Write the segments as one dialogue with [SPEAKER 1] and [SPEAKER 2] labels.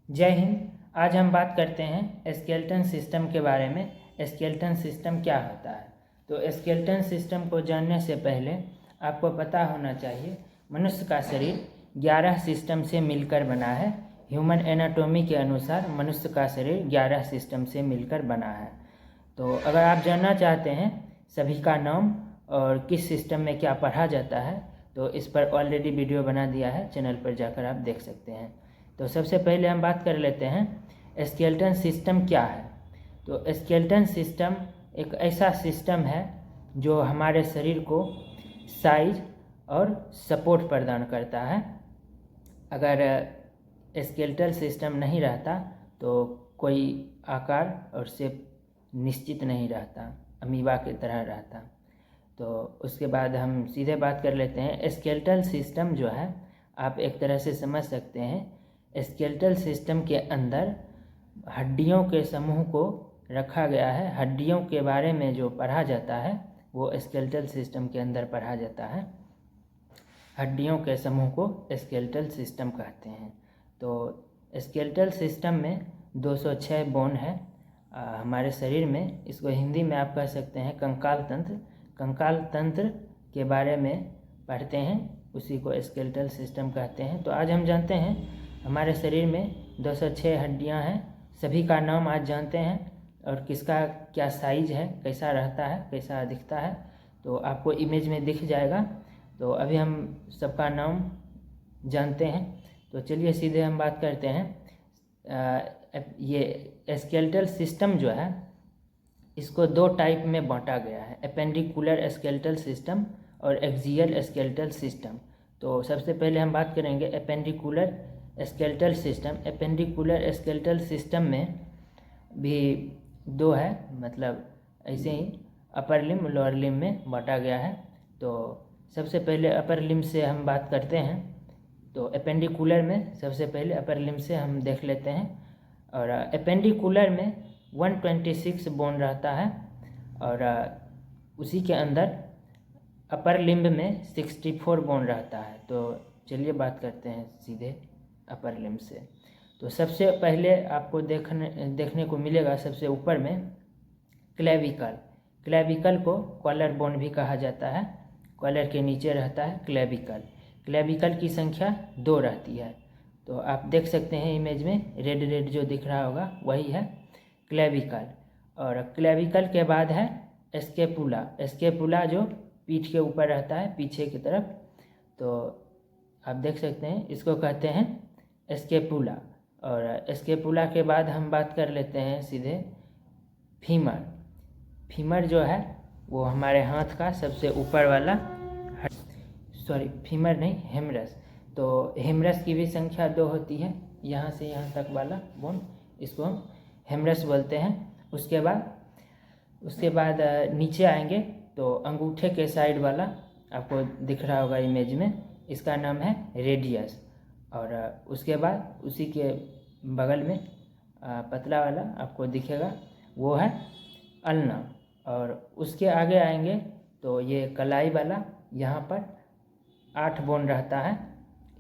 [SPEAKER 1] जय हिंद। आज हम बात करते हैं स्केलेटन सिस्टम के बारे में। स्केलेटन सिस्टम क्या होता है? तो स्केलेटन सिस्टम को जानने से पहले आपको पता होना चाहिए मनुष्य का शरीर 11 सिस्टम से मिलकर बना है। ह्यूमन एनाटॉमी के अनुसार मनुष्य का शरीर 11 सिस्टम से मिलकर बना है। तो अगर आप जानना चाहते हैं सभी का नाम और किस सिस्टम में क्या पढ़ा जाता है तो इस पर ऑलरेडी वीडियो बना दिया है, चैनल पर जाकर आप देख सकते हैं। तो सबसे पहले हम बात कर लेते हैं स्केलेटन सिस्टम क्या है। तो स्केलेटन सिस्टम एक ऐसा सिस्टम है जो हमारे शरीर को साइज और सपोर्ट प्रदान करता है। अगर स्केलेटल सिस्टम नहीं रहता तो कोई आकार और शेप निश्चित नहीं रहता, अमीबा की तरह रहता। तो उसके बाद हम सीधे बात कर लेते हैं स्केलेटल सिस्टम जो है, आप एक तरह से समझ सकते हैं स्केलेटल सिस्टम के अंदर हड्डियों के समूह को रखा गया है। हड्डियों के बारे में जो पढ़ा जाता है वो स्केलेटल सिस्टम के अंदर पढ़ा जाता है। हड्डियों के समूह को स्केलेटल सिस्टम कहते हैं। तो स्केलेटल सिस्टम में 206 बोन है हमारे शरीर में। इसको हिंदी में आप कह सकते हैं कंकाल तंत्र। कंकाल तंत्र के बारे में पढ़ते हैं, उसी को स्केलेटल सिस्टम कहते हैं। तो आज हम जानते हैं हमारे शरीर में 206 हड्डियां हैं। सभी का नाम आज जानते हैं और किसका क्या साइज है, कैसा रहता है, कैसा दिखता है, तो आपको इमेज में दिख जाएगा। तो अभी हम सबका नाम जानते हैं। तो चलिए सीधे हम बात करते हैं। ये स्केलेटल सिस्टम जो है इसको दो टाइप में बांटा गया है, एपेंडिकुलर स्केलेटल सिस्टम और एक्सियल स्केलेटल सिस्टम। तो सबसे पहले हम बात करेंगे appendicular skeletal system. Appendicular skeletal system में भी दो है, मतलब ऐसे ही अपर लिम्ब लोअर लिम्ब में बांटा गया है। तो सबसे पहले अपर लिम्ब से हम बात करते हैं। तो एपेंडिकुलर में सबसे पहले अपर लिम्ब से हम देख लेते हैं। और एपेंडिकुलर में 126 बोन रहता है और उसी के अंदर अपर लिम्ब में 64 बोन रहता है। तो चलिए बात करते हैं सीधे अपर लिम्ब से। तो सबसे पहले आपको देखने को मिलेगा सबसे ऊपर में क्लेविकल। क्लेविकल को कॉलर बोन भी कहा जाता है। कॉलर के नीचे रहता है क्लेविकल। क्लेविकल की संख्या 2 रहती है। तो आप देख सकते हैं इमेज में रेड रेड जो दिख रहा होगा वही है क्लेविकल। और क्लेविकल के बाद है स्केपुला। स्केपुला जो पीठ के ऊपर रहता है पीछे की तरफ। तो आप देख सकते हैं इसको कहते हैं स्केपुला। और स्केपुला के बाद हम बात कर लेते हैं सीधे फीमर। फीमर जो है वो हमारे हाथ का सबसे ऊपर वाला, सॉरी फीमर नहीं, हेमरस। तो हेमरस की भी संख्या 2 होती है, यहाँ से यहाँ तक वाला बोन, इसको हम हेमरस बोलते हैं। उसके बाद नीचे आएंगे तो अंगूठे के साइड वाला आपको दिख रहा होगा इमेज में, इसका नाम है रेडियस। और उसके बाद उसी के बगल में पतला वाला आपको दिखेगा वो है अल्ना। और उसके आगे आएंगे तो ये कलाई वाला, यहाँ पर 8 बोन रहता है,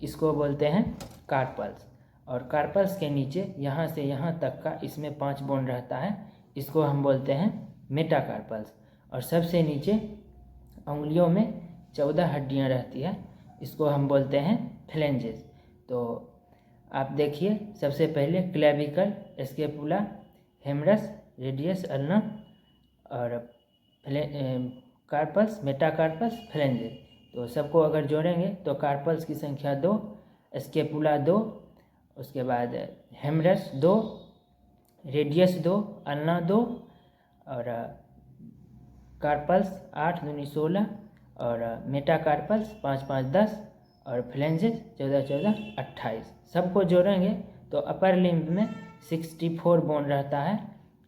[SPEAKER 1] इसको बोलते हैं कार्पल्स। और कार्पल्स के नीचे यहाँ से यहाँ तक का इसमें 5 बोन रहता है, इसको हम बोलते हैं मेटाकार्पल्स। और सबसे नीचे उंगलियों में 14 हड्डियाँ रहती है, इसको हम बोलते हैं फ्लेंजेस। तो आप देखिए सबसे पहले क्लेविकल, स्केपुला, हेमरस, रेडियस, अल्ना और कार्पल्स, मेटाकार्पल्स, फ्लेंजेस। तो सबको अगर जोड़ेंगे तो कार्पल्स की संख्या 2, स्केपुला 2, उसके बाद हेमरस 2, रेडियस 2, अल्ना 2 और कार्पल्स 8 दूनी 16 और मेटाकार्पल्स 5 5 10 और फ्लेंजेस 14 14 28। सबको जोड़ेंगे तो अपर लिम्ब में 64 बोन रहता है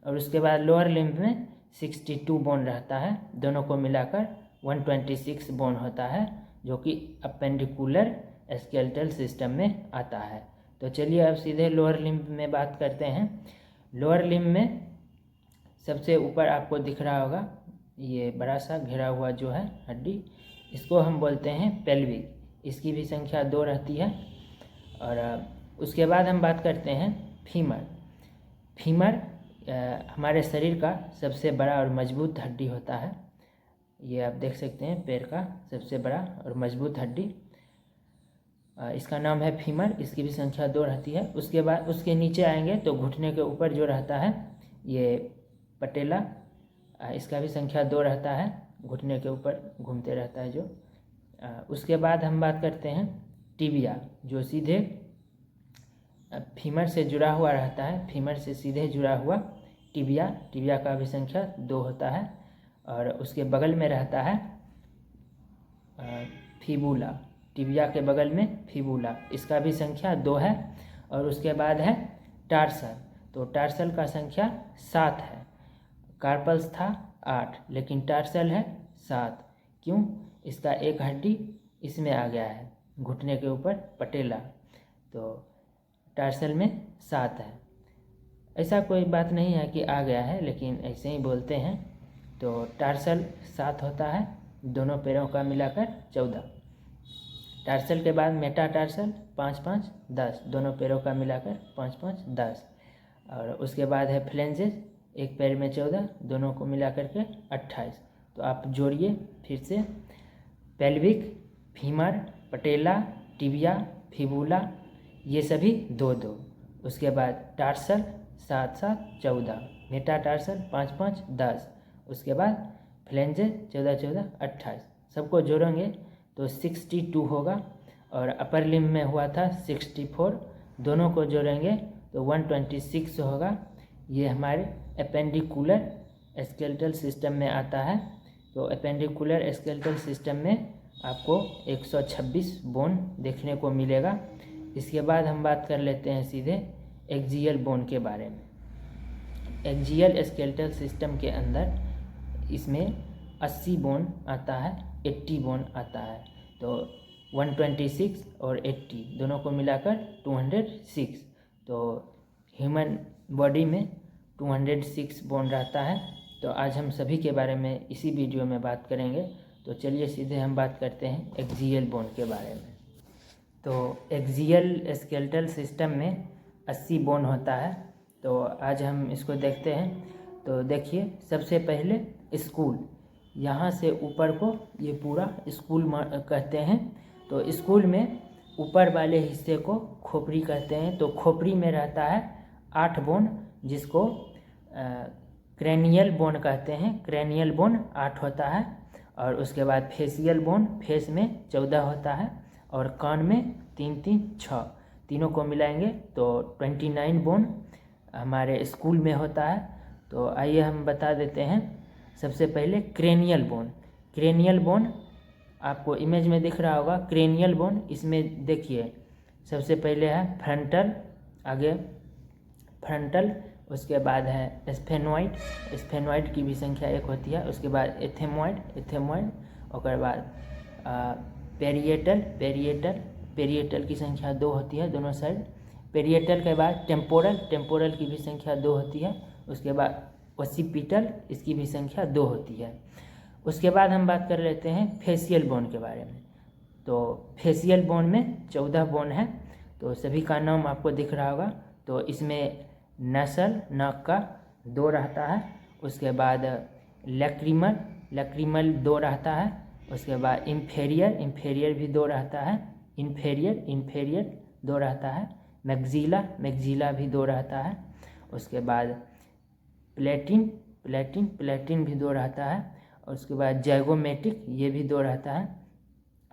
[SPEAKER 1] और उसके बाद लोअर लिम्ब में 62 बोन रहता है। दोनों को मिलाकर 126 बोन होता है, जो कि अपेंडिकुलर स्केलेटल सिस्टम में आता है। तो चलिए अब सीधे लोअर लिम्ब में बात करते हैं। लोअर लिम्ब में सबसे ऊपर आपको दिख रहा होगा ये बड़ा सा घेरा हुआ जो है हड्डी, इसको हम बोलते हैं पेल्विक। इसकी भी संख्या 2 रहती है। और उसके बाद हम बात करते हैं फीमर। फीमर हमारे शरीर का सबसे बड़ा और मजबूत हड्डी होता है। ये आप देख सकते हैं, पैर का सबसे बड़ा और मजबूत हड्डी, इसका नाम है फीमर। इसकी भी संख्या 2 रहती है। उसके बाद उसके नीचे आएंगे तो घुटने के ऊपर जो रहता है ये पटेला, इसका भी संख्या 2 रहता है, घुटने के ऊपर घूमते रहता है जो। उसके बाद हम बात करते हैं टिबिया, जो सीधे फीमर से जुड़ा हुआ रहता है, फीमर से सीधे जुड़ा हुआ टिबिया। टिबिया का भी संख्या 2 होता है। और उसके बगल में रहता है फिबुला, टिबिया के बगल में फिबुला, इसका भी संख्या 2 है। और उसके बाद है टार्सल, तो टार्सल का संख्या 7 है। कार्पल्स था 8, लेकिन टार्सल है 7। क्यों? इसका एक हड्डी इसमें आ गया है, घुटने के ऊपर पटेला, तो टार्सल में 7 है। ऐसा कोई बात नहीं है कि आ गया है, लेकिन ऐसे ही बोलते हैं। तो टार्सल 7 होता है, दोनों पैरों का मिलाकर 14। टार्सल के बाद मेटाटार्सल 5 5 10, दोनों पैरों का मिलाकर 5 5 10। और उसके बाद है फ्लेंजेस, एक पैर में 14, दोनों को मिलाकर के 28। तो आप जोड़िए फिर से, पेल्विक, फीमर, पटेला, टिबिया, फिबुला, ये सभी 2 2। उसके बाद टार्सल 7 7 14, मेटाटार्सल 5 5 10। उसके बाद फ्लेंजेस 14 14 28। सबको जोड़ेंगे तो 62 होगा। और अपर लिम्ब में हुआ था 64, दोनों को जोड़ेंगे तो 126 होगा। ये हमारे एपेंडिकुलर स्केलेटल सिस्टम में आता है। तो एपेंडिकुलर स्केलेटल सिस्टम में आपको 126 बोन देखने को मिलेगा। इसके बाद हम बात कर लेते हैं सीधे एक्सियल बोन के बारे में। एक्सियल स्केलेटल सिस्टम के अंदर इसमें 80 बोन आता है, 80 बोन आता है। तो 126 और 80 दोनों को मिलाकर 206। तो ह्यूमन बॉडी में 206 बोन रहता है। तो आज हम सभी के बारे में इसी वीडियो में बात करेंगे। तो चलिए सीधे हम बात करते हैं एक्सियल बोन के बारे में। तो एक्सियल स्केलेटल सिस्टम में 80 बोन होता है। तो आज हम इसको देखते हैं। तो देखिए, सबसे पहले स्कूल, यहाँ से ऊपर को ये पूरा स्कूल कहते हैं। तो स्कूल में ऊपर वाले हिस्से को खोपड़ी कहते हैं। तो खोपड़ी में रहता है 8 बोन, जिसको क्रेनियल बोन कहते हैं। क्रेनियल बोन 8 होता है। और उसके बाद फेसियल बोन, फेस में 14 होता है। और कान में 3 3 6, तीनों को मिलाएंगे तो 29 बोन हमारे स्कूल में होता है। तो आइए हम बता देते हैं। सबसे पहले क्रेनियल बोन। क्रेनियल बोन आपको इमेज में दिख रहा होगा। क्रेनियल बोन, इसमें देखिए सबसे पहले है फ्रंटल, आगे फ्रंटल, उसके बाद है स्फेनॉइड, स्फेनॉइड की भी संख्या 1 होती है। उसके बाद एथेमॉइड, एथेमॉइड, और बाद पेरिएटल, पेरिएटल, पेरिएटल की संख्या 2 होती है दोनों साइड। पेरिएटल के बाद टेम्पोरल, टेम्पोरल की भी संख्या 2 होती है। उसके बाद ओसिपिटल, इसकी भी संख्या 2 होती है। उसके बाद हम बात कर लेते हैं फेसियल बोन के बारे में। तो फेसियल बोन में 14 बोन है। तो सभी का नाम आपको दिख रहा होगा। तो इसमें नसल, नाक का 2 रहता है। उसके बाद लैक्रिमल, लैक्रिमल 2 रहता है। उसके बाद इन्फेरियर, इन्फेरियर भी 2 रहता है। इन्फेरियर, इन्फेरियर 2 रहता है। मैक्सिला, मैक्सिला भी 2 रहता है। उसके बाद प्लेटिन, प्लेटिन, प्लेटिन भी 2 रहता है। और उसके बाद जैगोमेटिक, ये भी 2 रहता है।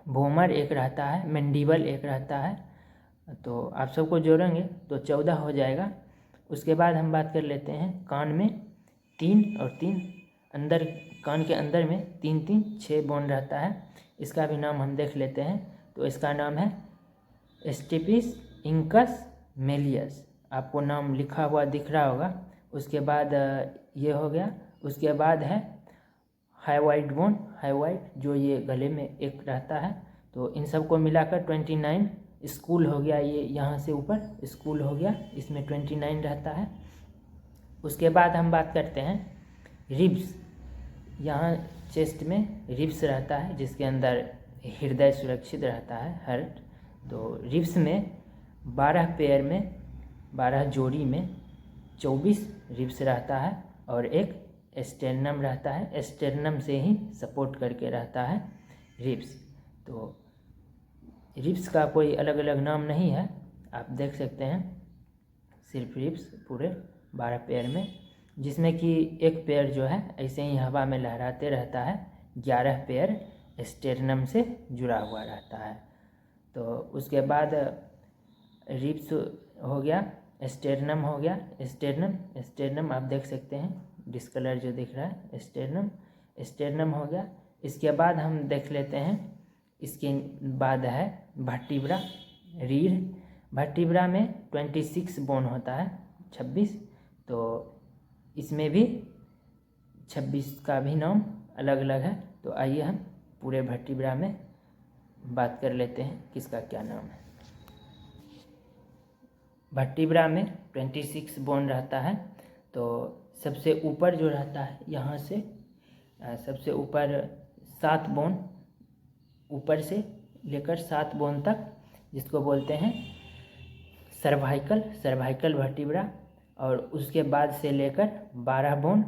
[SPEAKER 1] भोमर 1 रहता है। मैंडिबल 1 रहता है। तो आप सबको जोड़ेंगे तो 14 हो जाएगा। उसके बाद हम बात कर लेते हैं कान में 3 और 3, अंदर कान के अंदर में 3 3 6 बोन रहता है। इसका भी नाम हम देख लेते हैं। तो इसका नाम है स्टेपिस इंकस मेलियस, आपको नाम लिखा हुआ दिख रहा होगा। उसके बाद ये हो गया। उसके बाद है हाइवाइड बोन, हाइवाइड, जो ये गले में एक रहता है। तो इन सब को मिलाकर 29। स्कूल हो गया, ये यहाँ से ऊपर स्कूल हो गया, इसमें 29 रहता है। उसके बाद हम बात करते हैं रिब्स। यहाँ चेस्ट में रिब्स रहता है, जिसके अंदर हृदय सुरक्षित रहता है, हार्ट। तो रिब्स में 12 पेयर में 12 जोड़ी में 24 रिब्स रहता है और एक स्टेर्नम रहता है। स्टेर्नम से ही सपोर्ट करके रहता है रिब्स। तो रिब्स का कोई अलग अलग नाम नहीं है, आप देख सकते हैं, सिर्फ रिब्स पूरे 12 पेयर में, जिसमें कि एक पेयर जो है ऐसे ही हवा में लहराते रहता है, 11 पेयर स्टेर्नम से जुड़ा हुआ रहता है। तो उसके बाद रिब्स हो गया, स्टेर्नम हो गया। स्टेर्नम आप देख सकते हैं, डिस्कलर जो दिख रहा है स्टेर्नम हो गया। इसके बाद हम देख लेते हैं, इसके बाद है वर्टिब्रा, रीढ़। वर्टिब्रा में 26 बोन होता है, 26। तो इसमें भी 26 का भी नाम अलग अलग है। तो आइए हम पूरे वर्टिब्रा में बात कर लेते हैं किसका क्या नाम है। वर्टिब्रा में 26 बोन रहता है। तो सबसे ऊपर जो रहता है, यहाँ से सबसे ऊपर 7 बोन, ऊपर से लेकर 7 बोन तक, जिसको बोलते हैं सर्वाइकल वर्टिब्रा। और उसके बाद से लेकर 12 बोन